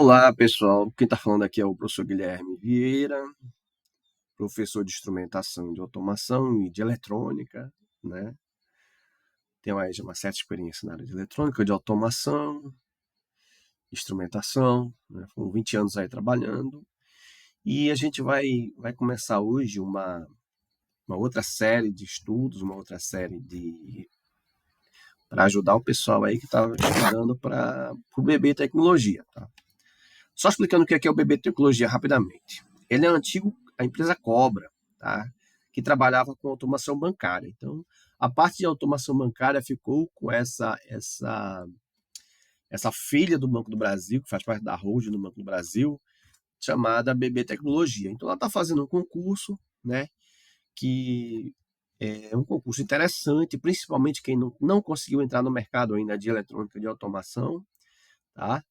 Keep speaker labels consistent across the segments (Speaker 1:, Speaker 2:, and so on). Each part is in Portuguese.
Speaker 1: Olá, pessoal. Quem está falando aqui é o professor Guilherme Vieira, professor de instrumentação de automação e de eletrônica, né? Tenho aí já uma certa experiência na área de eletrônica, de automação, instrumentação, né? Foram 20 anos aí trabalhando. E a gente vai começar hoje uma outra série de estudos, uma outra série para ajudar o pessoal aí que está estudando para o BB Tecnologia, tá? Só explicando o que é o BB Tecnologia rapidamente. Ele é antigo, a empresa Cobra, tá? Que trabalhava com automação bancária. Então, a parte de automação bancária ficou com essa filha do Banco do Brasil, que faz parte da holding do Banco do Brasil, chamada BB Tecnologia. Então, ela está fazendo um concurso, né? Que é um concurso interessante, principalmente quem não conseguiu entrar no mercado ainda de eletrônica de automação, tá?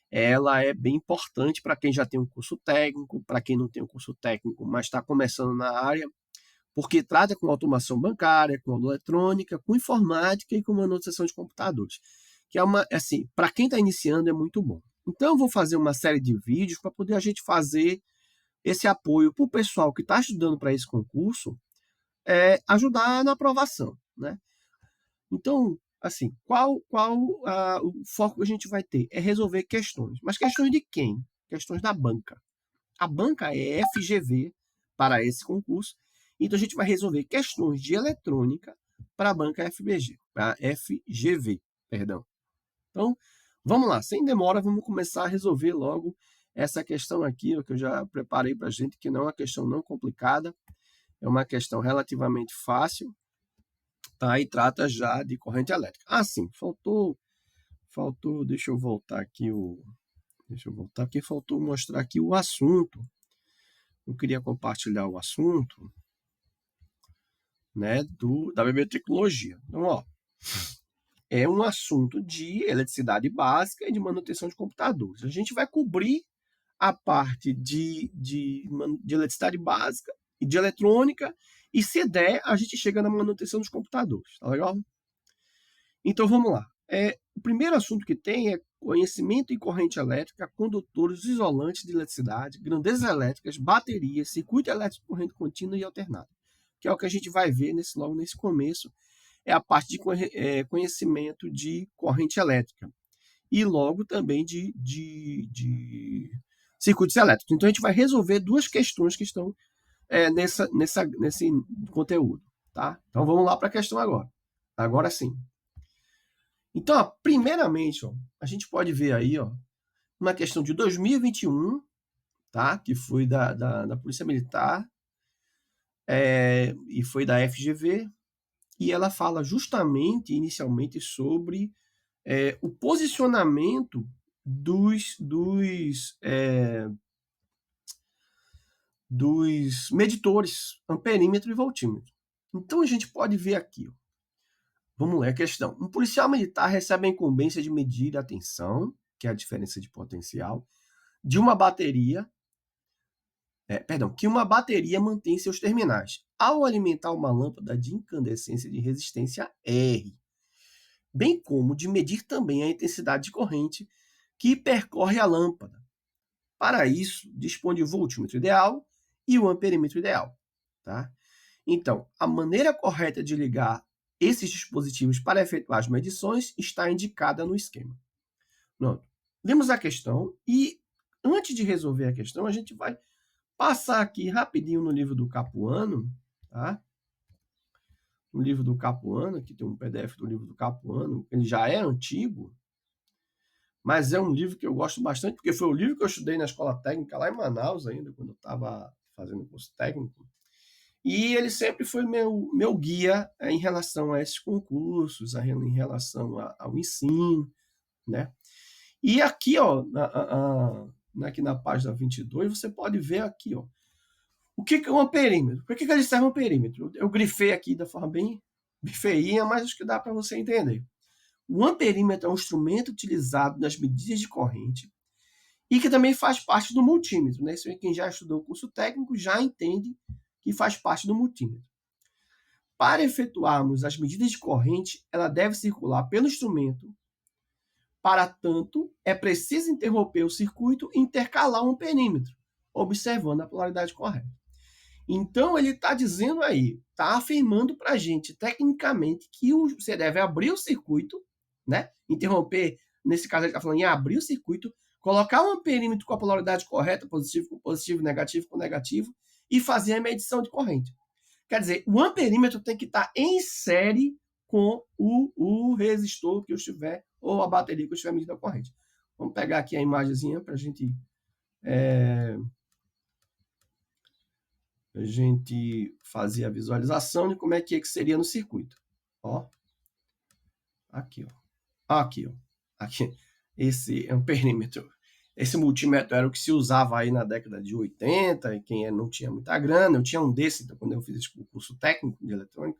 Speaker 1: Ela é bem importante para quem já tem um curso técnico, para quem não tem um curso técnico, mas está começando na área, porque trata com automação bancária, com eletrônica, com informática e com manutenção de computadores, que é assim, para quem está iniciando é muito bom. Então, eu vou fazer uma série de vídeos para poder a gente fazer esse apoio para o pessoal que está estudando para esse concurso, ajudar na aprovação, né? Então, assim, o foco que a gente vai ter? É resolver questões. Mas questões de quem? Questões da banca. A banca é FGV para esse concurso. Então, a gente vai resolver questões de eletrônica para a banca para FGV, perdão. Então, vamos lá. Sem demora, vamos começar a resolver logo essa questão aqui, que eu já preparei para a gente, que não é uma questão não complicada. É uma questão relativamente fácil. Tá? E trata já de corrente elétrica. Ah, sim, faltou, deixa eu voltar aqui porque faltou mostrar aqui o assunto. Eu queria compartilhar o assunto, né, da bibliotecnologia. Então, ó, é um assunto de eletricidade básica e de manutenção de computadores. A gente vai cobrir a parte de eletricidade básica e de eletrônica, e se der, a gente chega na manutenção dos computadores, tá legal? Então vamos lá. O primeiro assunto que tem é conhecimento em corrente elétrica, condutores, isolantes de eletricidade, grandezas elétricas, baterias, circuito elétrico de corrente contínua e alternada, que é o que a gente vai ver logo nesse começo, é a parte de conhecimento de corrente elétrica e logo também de circuitos elétricos. Então a gente vai resolver duas questões que estão nesse conteúdo. Tá? Então vamos lá para a questão agora. Agora sim. Então, ó, primeiramente, ó, a gente pode ver aí, ó, uma questão de 2021, tá? Que foi da Polícia Militar, e foi da FGV, e ela fala justamente, inicialmente, sobre o posicionamento dos medidores amperímetro e voltímetro. Então, a gente pode ver aqui, ó, vamos ler a questão. Um policial militar recebe a incumbência de medir a tensão, que é a diferença de potencial, de uma bateria, que uma bateria mantém seus terminais, ao alimentar uma lâmpada de incandescência de resistência R, bem como de medir também a intensidade de corrente que percorre a lâmpada. Para isso, dispõe de voltímetro ideal e o amperímetro ideal. Tá? Então, a maneira correta de ligar esses dispositivos para efetuar as medições está indicada no esquema. Pronto. Lemos a questão e, antes de resolver a questão, a gente vai passar aqui rapidinho no livro do Capuano, tá? No livro do Capuano, aqui tem um PDF do livro do Capuano, ele já é antigo, mas é um livro que eu gosto bastante, porque foi o livro que eu estudei na escola técnica lá em Manaus ainda, quando eu estava fazendo curso técnico. E ele sempre foi meu guia em relação a esses concursos, em relação ao ensino, né? E aqui, ó, aqui na página 22, você pode ver aqui, ó, o que é um amperímetro. Por que ele serve um amperímetro? Eu grifei aqui da forma bem feinha, mas acho que dá para você entender. O amperímetro é um instrumento utilizado nas medidas de corrente e que também faz parte do multímetro, né? Isso aí, quem já estudou o curso técnico já entende que faz parte do multímetro. Para efetuarmos as medidas de corrente, ela deve circular pelo instrumento Para tanto, é preciso interromper o circuito e intercalar um amperímetro, observando a polaridade correta. Então, ele está dizendo aí, está afirmando para a gente, tecnicamente, que você deve abrir o circuito, né? Interromper, nesse caso, ele está falando em abrir o circuito, colocar um amperímetro com a polaridade correta, positivo com positivo, negativo com negativo, e fazer a medição de corrente. Quer dizer, o amperímetro tem que estar em série com o resistor que eu estiver, ou a bateria que eu estiver medindo a corrente. Vamos pegar aqui a imagenzinha para a gente fazer a visualização de como é que seria no circuito. Ó. Aqui, ó. Aqui, ó. Aqui. Esse amperímetro. Esse multímetro era o que se usava aí na década de 80, e quem não tinha muita grana, eu tinha um desse então, quando eu fiz o curso técnico de eletrônica.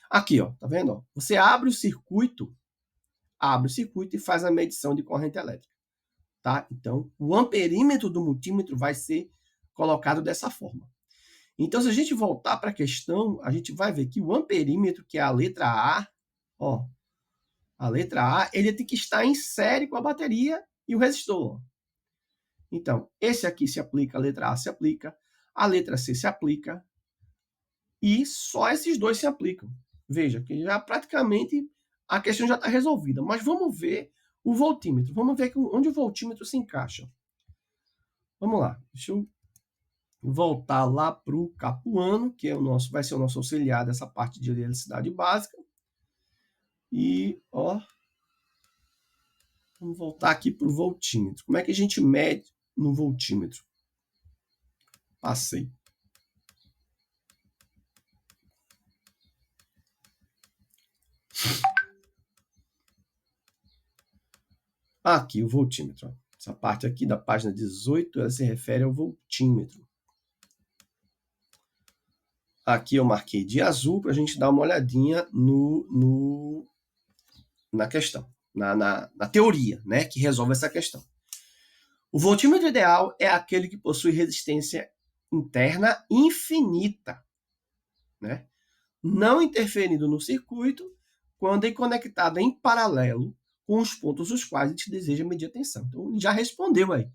Speaker 1: Aqui, ó, tá vendo? Ó? Você abre o circuito e faz a medição de corrente elétrica. Tá? Então, o amperímetro do multímetro vai ser colocado dessa forma. Então, se a gente voltar para a questão, a gente vai ver que o amperímetro, que é a letra A, ó, a letra A, ele tem que estar em série com a bateria e o resistor. Então, esse aqui se aplica, a letra A se aplica, a letra C se aplica, e só esses dois se aplicam. Veja, que já praticamente a questão já está resolvida. Mas vamos ver o voltímetro. Vamos ver onde o voltímetro se encaixa. Vamos lá. Deixa eu voltar lá para o Capuano, que é vai ser o nosso auxiliar dessa parte de eletricidade básica. E, ó, vamos voltar aqui para o voltímetro. Como é que a gente mede no voltímetro? Passei. Aqui o voltímetro. Ó. Essa parte aqui da página 18, ela se refere ao voltímetro. Aqui eu marquei de azul para a gente dar uma olhadinha na questão, na teoria, né, que resolve essa questão. O voltímetro ideal é aquele que possui resistência interna infinita, né, não interferindo no circuito quando é conectado em paralelo com os pontos os quais a gente deseja medir a tensão. Então, ele já respondeu aí.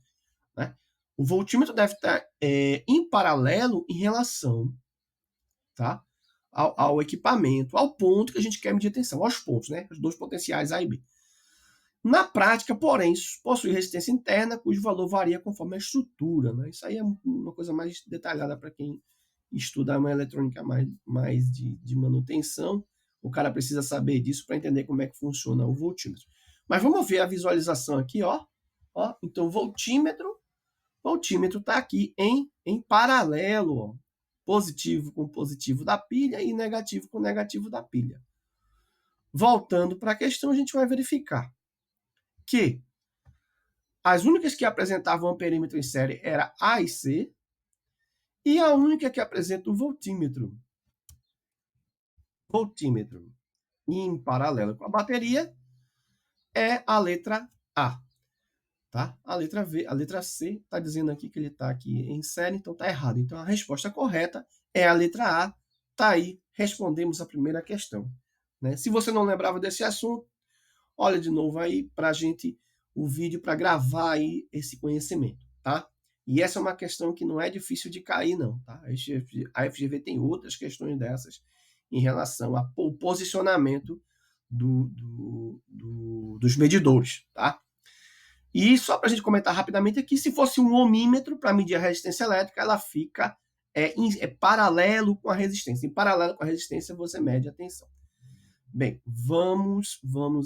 Speaker 1: Né? O voltímetro deve estar em paralelo em relação, tá, ao equipamento, ao ponto que a gente quer medir a tensão, aos pontos, né, os dois potenciais A e B. Na prática, porém, possui resistência interna, cujo valor varia conforme a estrutura. Né? Isso aí é uma coisa mais detalhada para quem estuda uma eletrônica mais de manutenção. O cara precisa saber disso para entender como é que funciona o voltímetro. Mas vamos ver a visualização aqui, ó. Então, o voltímetro está aqui em paralelo, ó. Positivo com positivo da pilha e negativo com negativo da pilha. Voltando para a questão, a gente vai verificar que as únicas que apresentavam amperímetro em série era A e C, e a única que apresenta o voltímetro em paralelo com a bateria é a letra A. Tá? A letra C está dizendo aqui que ele está aqui em série, então está errado. Então a resposta correta é a letra A. Está aí, respondemos a primeira questão. Né? Se você não lembrava desse assunto, olha de novo aí para a gente o vídeo para gravar aí esse conhecimento, tá? E essa é uma questão que não é difícil de cair, não, tá? A FGV tem outras questões dessas em relação ao posicionamento dos medidores, tá? E só para a gente comentar rapidamente aqui, se fosse um ohmímetro para medir a resistência elétrica, ela fica paralelo com a resistência. Em paralelo com a resistência, você mede a tensão. Bem, vamos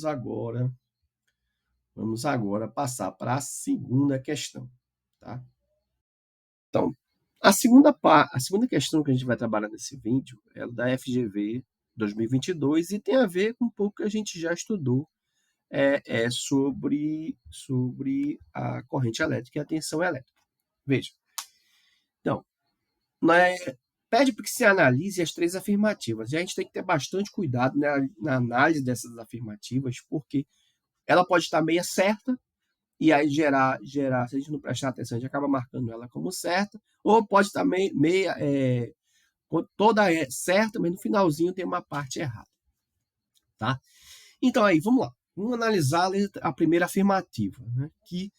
Speaker 1: agora passar para a segunda questão, tá? Então, a segunda questão que a gente vai trabalhar nesse vídeo é da FGV 2022 e tem a ver com um pouco que a gente já estudou sobre a corrente elétrica e a tensão elétrica. Veja. Então, pede para que se analise as três afirmativas. E a gente tem que ter bastante cuidado na análise dessas afirmativas, porque ela pode estar meia certa, e aí gerar, se a gente não prestar atenção, a gente acaba marcando ela como certa, ou pode estar toda certa, mas no finalzinho tem uma parte errada. Tá? Então aí, vamos lá. Vamos analisar a primeira afirmativa, né, que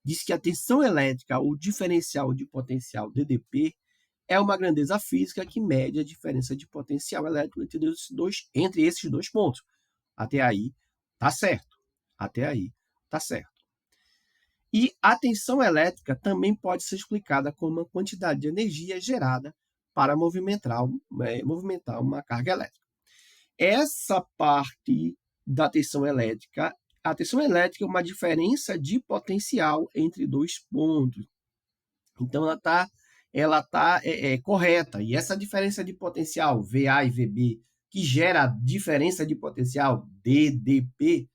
Speaker 1: diz que a tensão elétrica, ou diferencial de potencial DDP, é uma grandeza física que mede a diferença de potencial elétrico entre esses dois pontos. Até aí, tá certo. Até aí, tá certo. E a tensão elétrica também pode ser explicada como uma quantidade de energia gerada para movimentar uma carga elétrica. Essa parte da tensão elétrica, a tensão elétrica é uma diferença de potencial entre dois pontos. Então, ela tá correta. E essa diferença de potencial, VA e VB, que gera a diferença de potencial, DDP,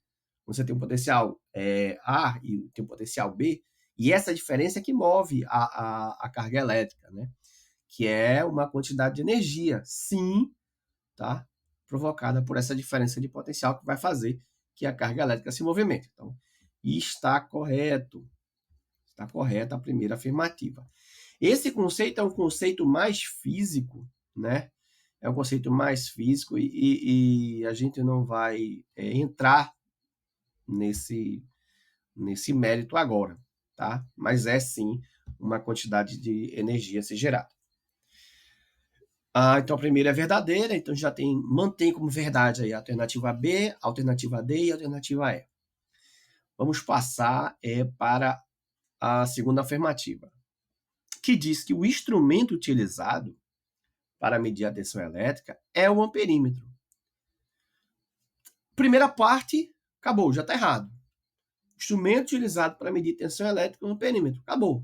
Speaker 1: você tem um potencial A e tem um potencial B, e essa diferença é que move a carga elétrica, né? Que é uma quantidade de energia, sim, tá? Provocada por essa diferença de potencial que vai fazer que a carga elétrica se movimente. Então, está correto. Está correta a primeira afirmativa. Esse conceito é um conceito mais físico, né? É um conceito mais físico e a gente não vai entrar nesse mérito agora, tá? Mas é sim uma quantidade de energia a ser gerada. Então a primeira é verdadeira, então já mantém como verdade aí a alternativa B, a alternativa D e a alternativa E. Vamos passar para a segunda afirmativa, que diz que o instrumento utilizado para medir a tensão elétrica é o amperímetro. Primeira parte, acabou, já está errado. O instrumento utilizado para medir tensão elétrica é o amperímetro. Acabou.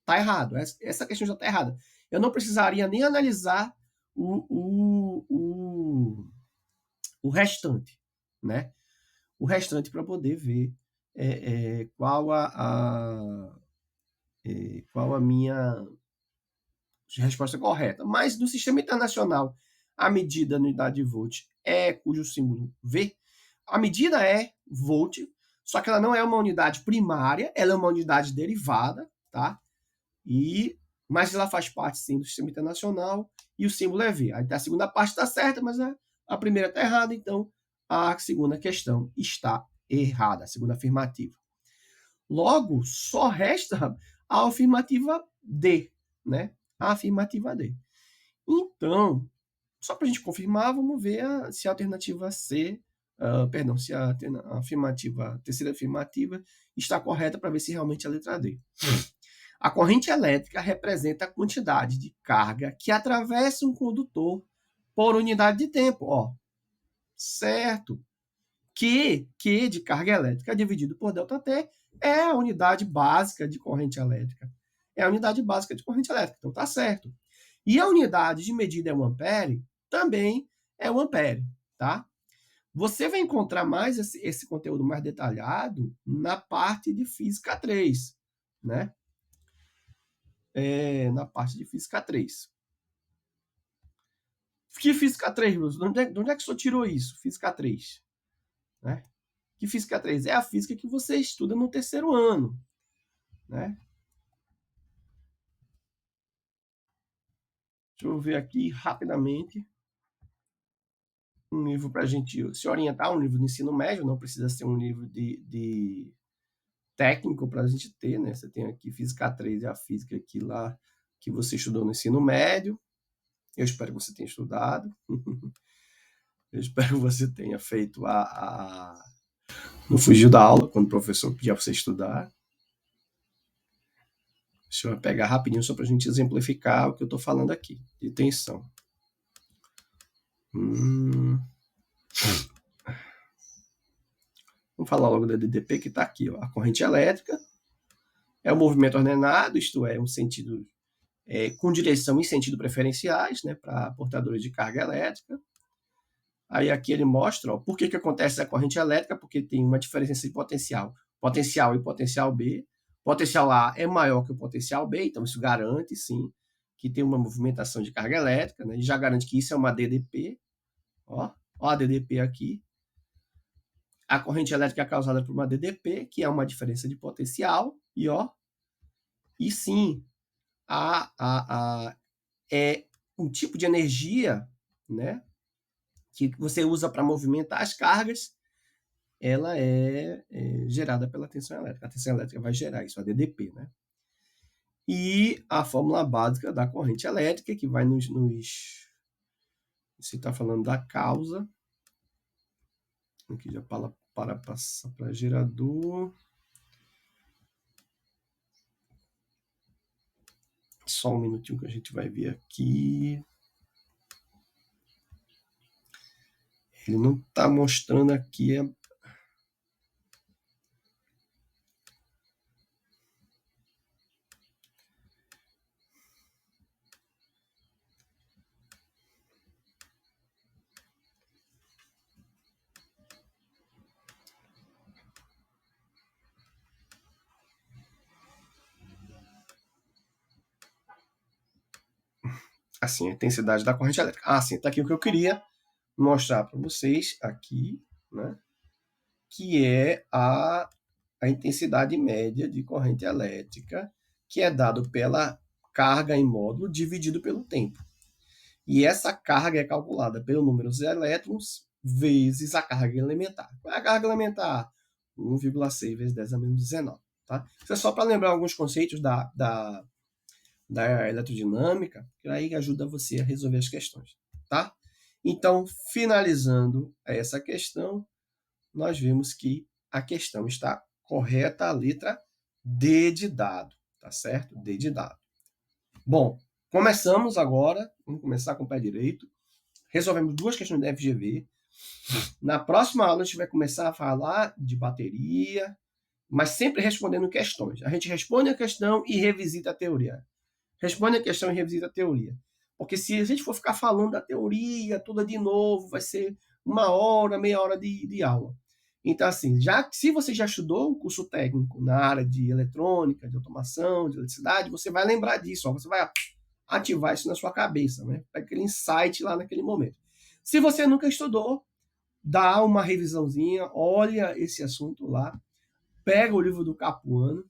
Speaker 1: Está errado. Essa questão já está errada. Eu não precisaria nem analisar o restante, né? O restante para poder ver qual a minha resposta correta. Mas no sistema internacional, a medida na unidade de volt cujo símbolo V, a medida é volt, só que ela não é uma unidade primária, ela é uma unidade derivada, tá? Mas ela faz parte, sim, do sistema internacional e o símbolo é V. Aí a segunda parte está certa, mas a primeira está errada, então a segunda questão está errada, a segunda afirmativa. Logo, só resta a afirmativa D, né? A afirmativa D. Então, só para a gente confirmar, vamos ver se a alternativa C, se a terceira afirmativa está correta para ver se realmente é a letra D. A corrente elétrica representa a quantidade de carga que atravessa um condutor por unidade de tempo. Ó, certo. Q de carga elétrica dividido por ΔT é a unidade básica de corrente elétrica. É a unidade básica de corrente elétrica, então tá certo. E a unidade de medida é o ampere, também é o ampere, tá? Você vai encontrar mais esse conteúdo mais detalhado na parte de física 3, né? Na parte de física 3. Que física 3, Bruno? De onde é que o senhor tirou isso? Física 3. Né? Que física 3? É a física que você estuda no terceiro ano. Né? Deixa eu ver aqui rapidamente um livro para a gente se orientar, um livro de ensino médio, não precisa ser um livro de técnico para a gente ter, né? Você tem aqui Física 3, é a física aqui lá que você estudou no ensino médio. Eu espero que você tenha estudado. Eu espero que você tenha feito não fugiu da aula quando o professor pedia para você estudar. Deixa eu pegar rapidinho só para a gente exemplificar o que eu estou falando aqui, de tensão. Vamos falar logo da DDP, que está aqui. Ó. A corrente elétrica é um movimento ordenado, isto é, um sentido com direção e sentido preferenciais, né, para portadores de carga elétrica. Aí aqui ele mostra por que acontece a corrente elétrica, porque tem uma diferença de potencial e potencial B. Potencial A é maior que o potencial B, então isso garante, sim, que tem uma movimentação de carga elétrica, né? E já garante que isso é uma DDP. Ó a DDP aqui. A corrente elétrica é causada por uma DDP, que é uma diferença de potencial, e sim, é um tipo de energia, né, que você usa para movimentar as cargas, ela é gerada pela tensão elétrica. A tensão elétrica vai gerar isso, a DDP, né? E a fórmula básica da corrente elétrica, que vai você está falando da causa. Aqui já para passar para gerador. Só um minutinho que a gente vai ver aqui. Ele não está mostrando aqui assim, a intensidade da corrente elétrica. Ah, sim, está aqui o que eu queria mostrar para vocês aqui, né? Que é a intensidade média de corrente elétrica, que é dado pela carga em módulo dividido pelo tempo. E essa carga é calculada pelo número de elétrons vezes a carga elementar. Qual é a carga elementar? 1,6 vezes 10 a menos 19. Tá? Isso é só para lembrar alguns conceitos da eletrodinâmica, que aí ajuda você a resolver as questões. Tá? Então, finalizando essa questão, nós vimos que a questão está correta, a letra D de dado, tá certo? D de dado. Bom, começamos agora, vamos começar com o pé direito. Resolvemos duas questões da FGV. Na próxima aula a gente vai começar a falar de bateria, mas sempre respondendo questões. A gente responde a questão e revisita a teoria. Responde a questão e revisita a teoria. Porque se a gente for ficar falando da teoria toda de novo, vai ser uma hora, meia hora de aula. Então, assim, se você já estudou um curso técnico na área de eletrônica, de automação, de eletricidade, você vai lembrar disso, ó, você vai ativar isso na sua cabeça, né? Pega aquele insight lá naquele momento. Se você nunca estudou, dá uma revisãozinha, olha esse assunto lá, pega o livro do Capuano,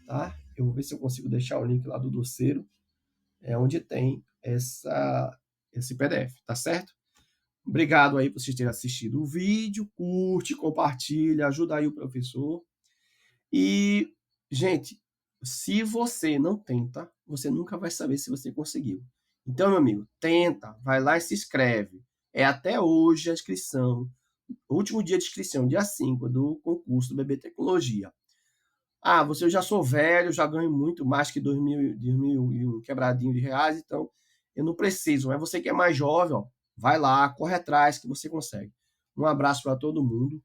Speaker 1: tá? Eu vou ver se eu consigo deixar o link lá do doceiro, onde tem esse PDF, tá certo? Obrigado aí por vocês terem assistido o vídeo, curte, compartilha, ajuda aí o professor. E, gente, se você não tenta, você nunca vai saber se você conseguiu. Então, meu amigo, tenta, vai lá e se inscreve. É até hoje a inscrição, o último dia de inscrição, dia 5, do concurso do BB Tecnologia. Ah, eu já sou velho, já ganho muito mais que 2.000 e um quebradinho de reais, então eu não preciso. Mas você que é mais jovem, ó, vai lá, corre atrás que você consegue. Um abraço para todo mundo